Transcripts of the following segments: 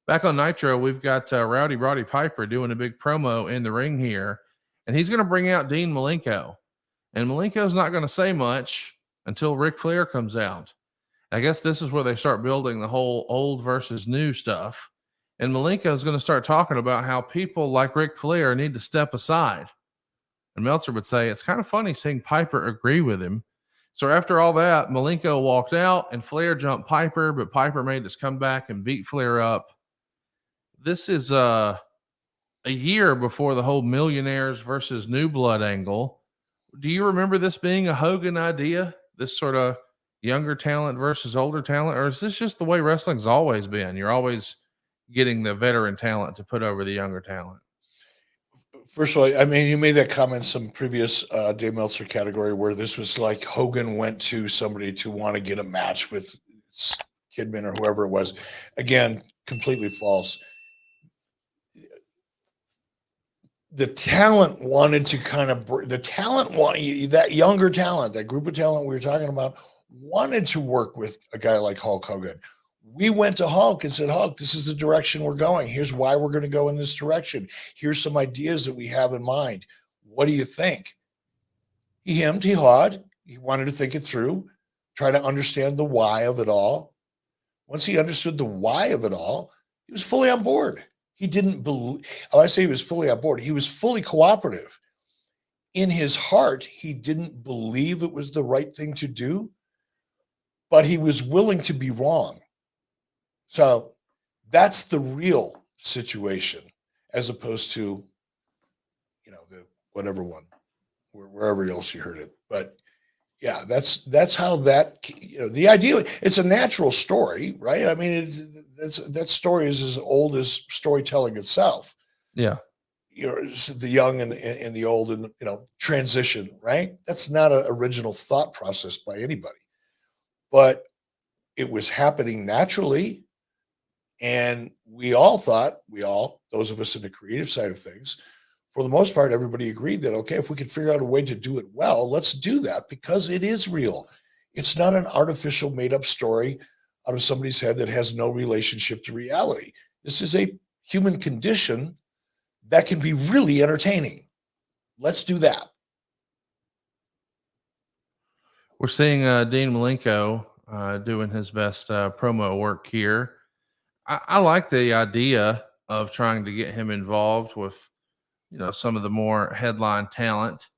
back on Nitro, we've got Rowdy Roddy Piper doing a big promo in the ring here, and he's going to bring out Dean Malenko. And Malenko's not going to say much until Ric Flair comes out. I guess this is where they start building the whole old versus new stuff. And Malenko is going to start talking about how people like Ric Flair need to step aside. And Meltzer would say, it's kind of funny seeing Piper agree with him. So after all that, Malenko walked out and Flair jumped Piper, but Piper made his comeback and beat Flair up. This is a year before the whole millionaires versus new blood angle. Do you remember this being a Hogan idea? This sort of younger talent versus older talent? Or is this just the way wrestling's always been? You're always getting the veteran talent to put over the younger talent. First of all, I mean, you made that comment in some previous Dave Meltzer category where this was like Hogan went to somebody to want to get a match with Kidman or whoever it was. Again, completely false. The talent wanted to kind of that younger talent, that group of talent we were talking about, wanted to work with a guy like Hulk Hogan. We went to Hulk and said, Hulk, this is the direction we're going. Here's why we're going to go in this direction. Here's some ideas that we have in mind. What do you think? He hemmed, he hawed. He wanted to think it through, try to understand the why of it all. Once he understood the why of it all, he was fully on board. He didn't believe, when I say he was fully on board, he was fully cooperative. In his heart, he didn't believe it was the right thing to do, but he was willing to be wrong. So that's the real situation, as opposed to, the whatever one, wherever else you heard it. But yeah, that's how that, the idea, it's a natural story, right? I mean, that story is as old as storytelling itself. Yeah. The young and the old and, transition, right? That's not an original thought process by anybody, but it was happening naturally. And we all thought, those of us in the creative side of things, for the most part, everybody agreed that, okay, if we could figure out a way to do it well, let's do that, because it is real. It's not an artificial made up story out of somebody's head that has no relationship to reality. This is a human condition that can be really entertaining. Let's do that. We're seeing Dean Malenko doing his best promo work here. I like the idea of trying to get him involved with, some of the more headline talent.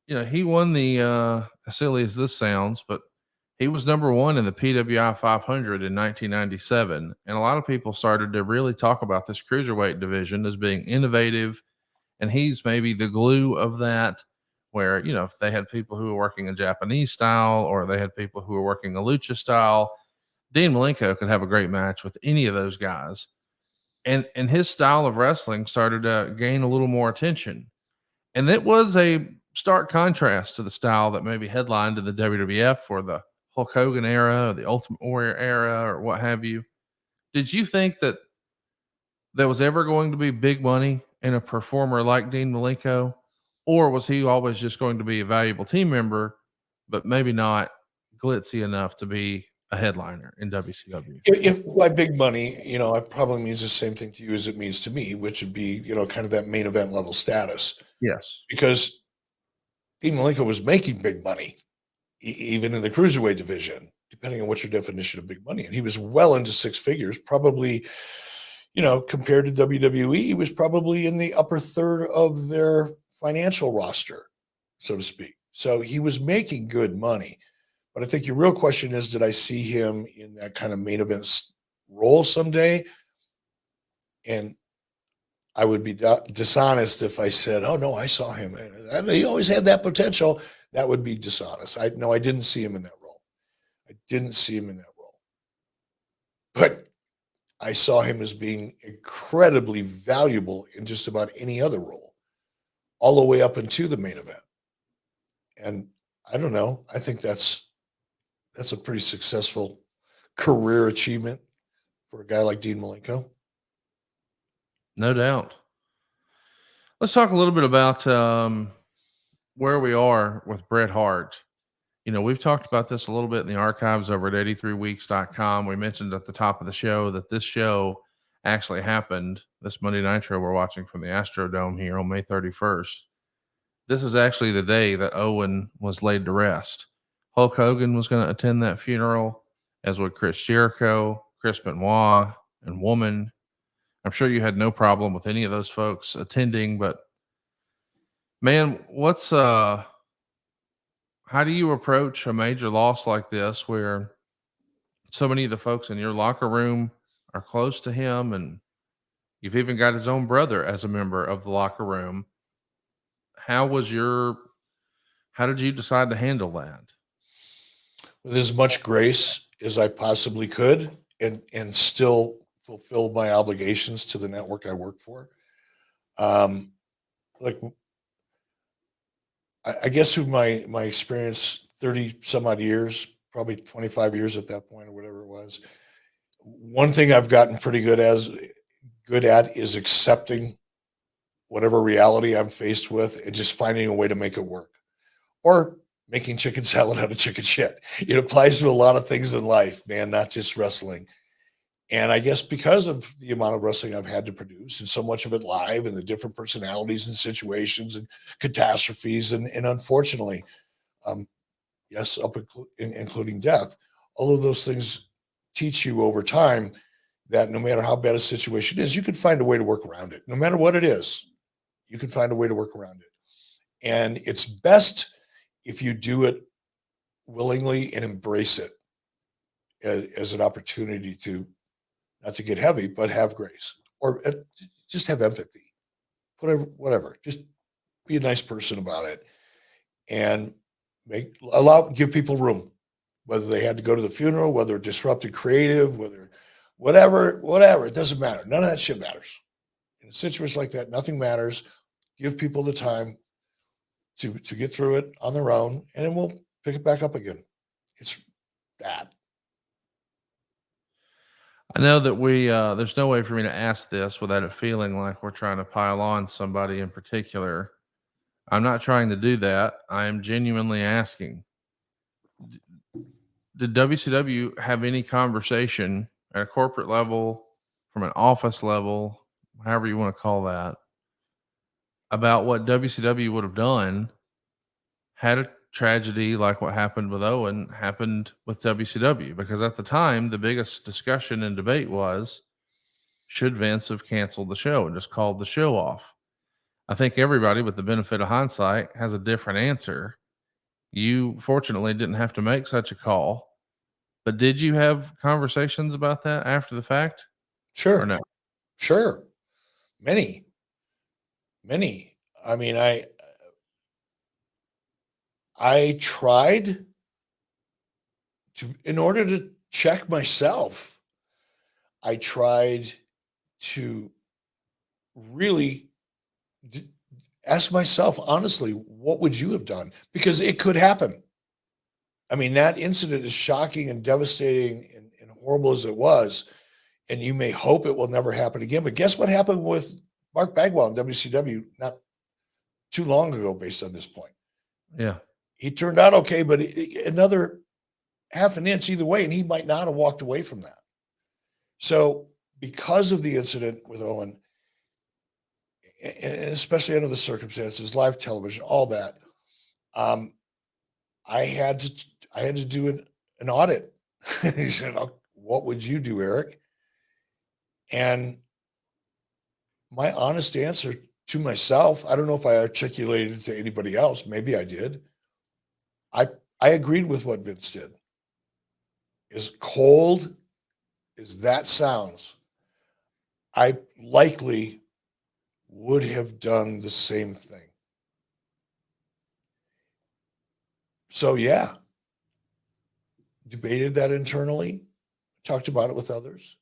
He won the, as silly as this sounds, but he was number one in the PWI 500 in 1997. And a lot of people started to really talk about this cruiserweight division as being innovative. And he's maybe the glue of that, where, if they had people who were working a Japanese style or they had people who were working a lucha style, Dean Malenko could have a great match with any of those guys. And his style of wrestling started to gain a little more attention. And it was a stark contrast to the style that maybe headlined in the WWF or the Hulk Hogan era or the Ultimate Warrior era or what have you. Did you think that there was ever going to be big money in a performer like Dean Malenko? Or was he always just going to be a valuable team member, but maybe not glitzy enough to be a headliner in WCW? If by big money, it probably means the same thing to you as it means to me, which would be, kind of that main event level status. Yes. Because Dean Malenko was making big money, even in the cruiserweight division, depending on what your definition of big money. And he was well into six figures, probably, compared to WWE, he was probably in the upper third of their financial roster, so to speak. So he was making good money. But I think your real question is, did I see him in that kind of main event role someday? And I would be dishonest if I said, oh, no, I saw him. He always had that potential. That would be dishonest. I didn't see him in that role. But I saw him as being incredibly valuable in just about any other role, all the way up into the main event. And I don't know. I think that's a pretty successful career achievement for a guy like Dean Malenko. No doubt. Let's talk a little bit about where we are with Bret Hart. We've talked about this a little bit in the archives over at 83weeks.com. We mentioned at the top of the show that this show actually happened, this Monday Nitro we're watching from the Astrodome here on May 31st, this is actually the day that Owen was laid to rest. Hulk Hogan was going to attend that funeral, as would Chris Jericho, Chris Benoit, and Woman. I'm sure you had no problem with any of those folks attending, but man, how do you approach a major loss like this where so many of the folks in your locker room are close to him, and you've even got his own brother as a member of the locker room? How was your how did you decide to handle that? with as much grace as I possibly could, and still fulfill my obligations to the network I work for. Um, like I guess through my experience, 30 some odd years, probably 25 years at that point or whatever it was. One thing I've gotten pretty good at is accepting whatever reality I'm faced with and just finding a way to make it work, or making chicken salad out of chicken shit. It applies to a lot of things in life, man, not just wrestling. And I guess because of the amount of wrestling I've had to produce, and so much of it live, and the different personalities and situations and catastrophes, and unfortunately, um, yes, including death, all of those things teach you over time that no matter how bad a situation is, you can find a way to work around it. No matter what it is, you can find a way to work around it. And it's best if you do it willingly and embrace it as an opportunity to, not to get heavy, but have grace, or just have empathy, whatever. Just be a nice person about it, and give people room, whether they had to go to the funeral, whether it disrupted creative, whether whatever, it doesn't matter. None of that shit matters. In a situation like that, nothing matters. Give people the time to get through it on their own, and then we'll pick it back up again. It's that. I know that there's no way for me to ask this without it feeling like we're trying to pile on somebody in particular. I'm not trying to do that. I am genuinely asking. Did WCW have any conversation at a corporate level, from an office level, however you want to call that, about what WCW would have done had a tragedy like what happened with Owen happened with WCW? Because at the time, the biggest discussion and debate was, should Vince have canceled the show and just called the show off? I think everybody, with the benefit of hindsight, has a different answer. You fortunately didn't have to make such a call, but did you have conversations about that after the fact, or Sure, no? sure. Many, many. I mean, I tried to, in order to check myself, I tried to really d- ask myself honestly, what would you have done? Because it could happen. I mean, that incident, is shocking and devastating and horrible as it was, and you may hope it will never happen again. But guess what happened with Mark Bagwell in WCW not too long ago, based on this point? Yeah. He turned out okay, but another half an inch either way, and he might not have walked away from that. So, because of the incident with Owen, and especially under the circumstances, live television, all that, um, I had to do an audit. He said, "Oh, what would you do, Eric?" And my honest answer to myself, I don't know if I articulated it to anybody else. Maybe I did. I I agreed with what Vince did. As cold as that sounds, I likely would have done the same thing. So yeah, debated that internally, talked about it with others,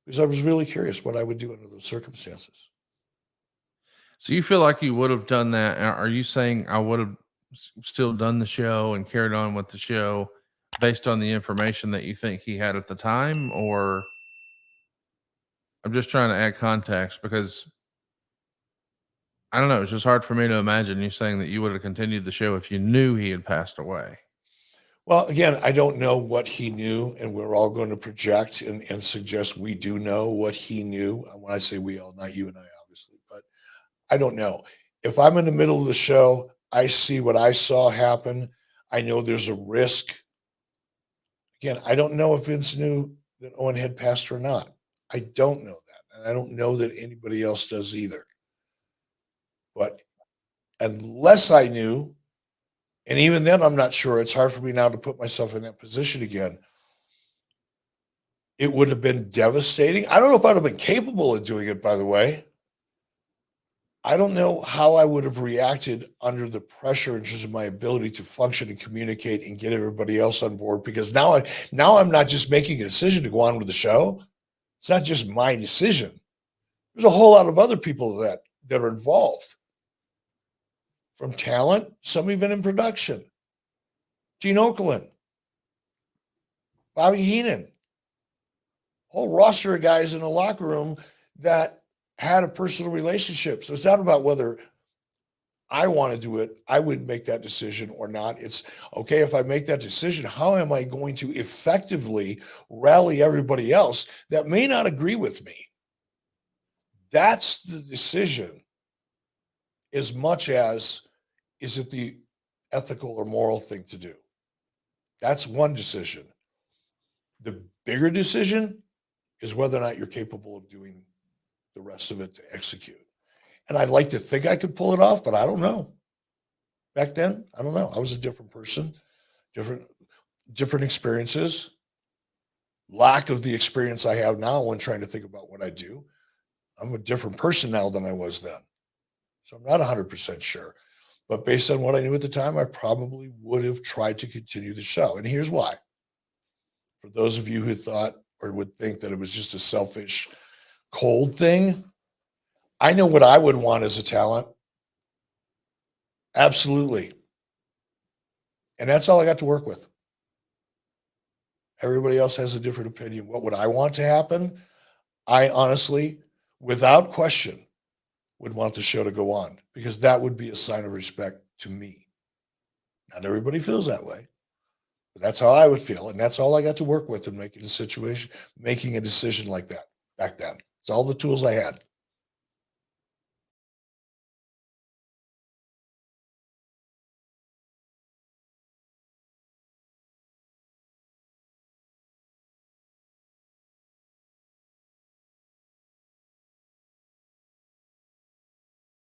because I was really curious what I would do under those circumstances. So you feel like you would have done that? Are you saying I would have still done the show and carried on with the show based on the information that you think he had at the time? Or I'm just trying to add context, because I don't know. It's just hard for me to imagine you saying that you would have continued the show if you knew he had passed away. Well, again, I don't know what he knew, and we're all going to project and suggest we do know what he knew. When I say we all, not you and I, obviously, but I don't know. If I'm in the middle of the show, I see what I saw happen. I know there's a risk. Again, I don't know if Vince knew that Owen had passed or not. I don't know that. And I don't know that anybody else does either. But unless I knew, and even then, I'm not sure. It's hard for me now to put myself in that position again. It would have been devastating. I don't know if I'd have been capable of doing it, by the way. I don't know how I would have reacted under the pressure in terms of my ability to function and communicate and get everybody else on board, because now I'm not just making a decision to go on with the show. It's not just my decision. There's a whole lot of other people that are involved, from talent, some even in production. Gene Okerlund, Bobby Heenan, whole roster of guys in the locker room that had a personal relationship. So it's not about whether I want to do it, I would make that decision or not. It's okay, if I make that decision, how am I going to effectively rally everybody else that may not agree with me? That's the decision, as much as is it the ethical or moral thing to do. That's one decision. The bigger decision is whether or not you're capable of doing the rest of it to execute. And I'd like to think I could pull it off, but I don't know. Back then, I don't know. I was a different person, different experiences, lack of the experience I have now when trying to think about what I do. I'm a different person now than I was then. So I'm not 100% sure. But based on what I knew at the time, I probably would have tried to continue the show. And here's why. For those of you who thought or would think that it was just a selfish, cold thing, I know what I would want as a talent. Absolutely. And that's all I got to work with. Everybody else has a different opinion. What would I want to happen? I honestly, without question, would want the show to go on, because that would be a sign of respect to me. Not everybody feels that way, but that's how I would feel. And that's all I got to work with in making a decision like that back then. It's all the tools I had.